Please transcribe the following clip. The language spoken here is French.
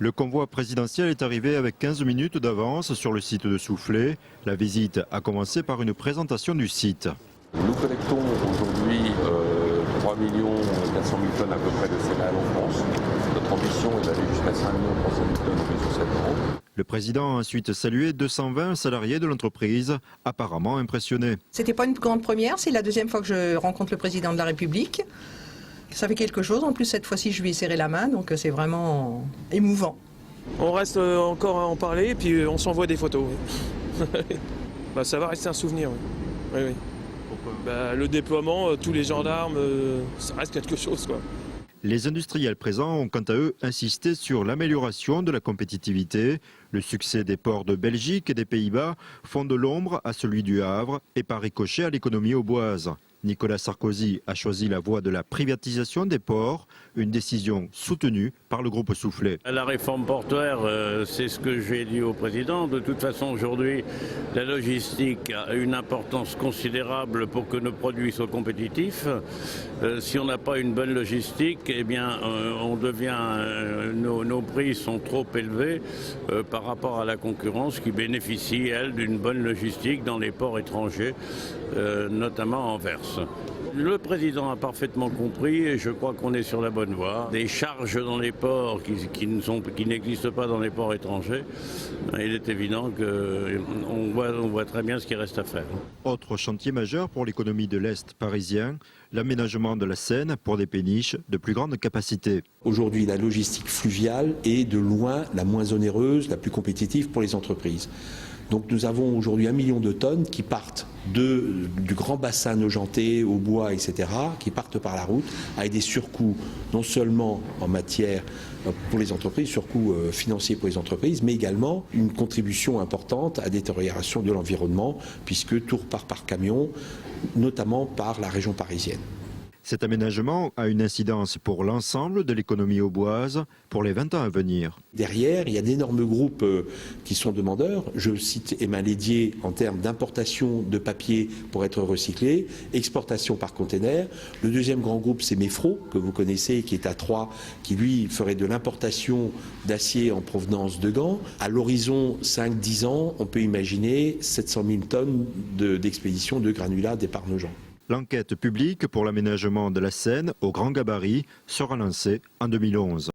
Le convoi présidentiel est arrivé avec 15 minutes d'avance sur le site de Soufflé. La visite a commencé par une présentation du site. Nous collectons aujourd'hui 3 400 000 tonnes à peu près de céréales en France. Notre ambition est d'aller jusqu'à 5 300 000 tonnes sur 7 ans. Le président a ensuite salué 220 salariés de l'entreprise, apparemment impressionnés. C'était pas une grande première, c'est la deuxième fois que je rencontre le président de la République. Ça fait quelque chose, en plus cette fois-ci je lui ai serré la main, donc c'est vraiment émouvant. On reste encore à en parler et puis on s'envoie des photos. Ça va rester un souvenir. Oui. Oui. Pourquoi ? Le déploiement, tous les gendarmes, ça reste quelque chose, quoi. Les industriels présents ont quant à eux insisté sur l'amélioration de la compétitivité. Le succès des ports de Belgique et des Pays-Bas font de l'ombre à celui du Havre et par ricochet à l'économie auboise. Nicolas Sarkozy a choisi la voie de la privatisation des ports, une décision soutenue par le groupe Soufflé. La réforme portuaire, c'est ce que j'ai dit au président. De toute façon, aujourd'hui, la logistique a une importance considérable pour que nos produits soient compétitifs. Si on n'a pas une bonne logistique, eh bien, nos prix sont trop élevés par rapport à la concurrence qui bénéficie, elle, d'une bonne logistique dans les ports étrangers, notamment à Anvers. Le président a parfaitement compris et je crois qu'on est sur la bonne voie. Des charges dans les ports qui n'existent pas dans les ports étrangers, il est évident qu'on voit très bien ce qui reste à faire. Autre chantier majeur pour l'économie de l'Est parisien, l'aménagement de la Seine pour des péniches de plus grande capacité. Aujourd'hui, la logistique fluviale est de loin la moins onéreuse, la plus compétitive pour les entreprises. Donc nous avons aujourd'hui 1 million de tonnes qui partent du grand bassin nogentais, au bois, etc., qui partent par la route avec des surcoûts non seulement en matière pour les entreprises, surcoûts financiers pour les entreprises, mais également une contribution importante à la détérioration de l'environnement puisque tout repart par camion, notamment par la région parisienne. Cet aménagement a une incidence pour l'ensemble de l'économie auboise pour les 20 ans à venir. Derrière, il y a d'énormes groupes qui sont demandeurs. Je cite Emma Lédier en termes d'importation de papier pour être recyclé, exportation par container. Le deuxième grand groupe, c'est Mefro, que vous connaissez, qui est à Troyes, qui lui ferait de l'importation d'acier en provenance de Gand. À l'horizon 5-10 ans, on peut imaginer 700 000 tonnes d'expédition de granulats départ Nogent. L'enquête publique pour l'aménagement de la Seine au grand gabarit sera lancée en 2011.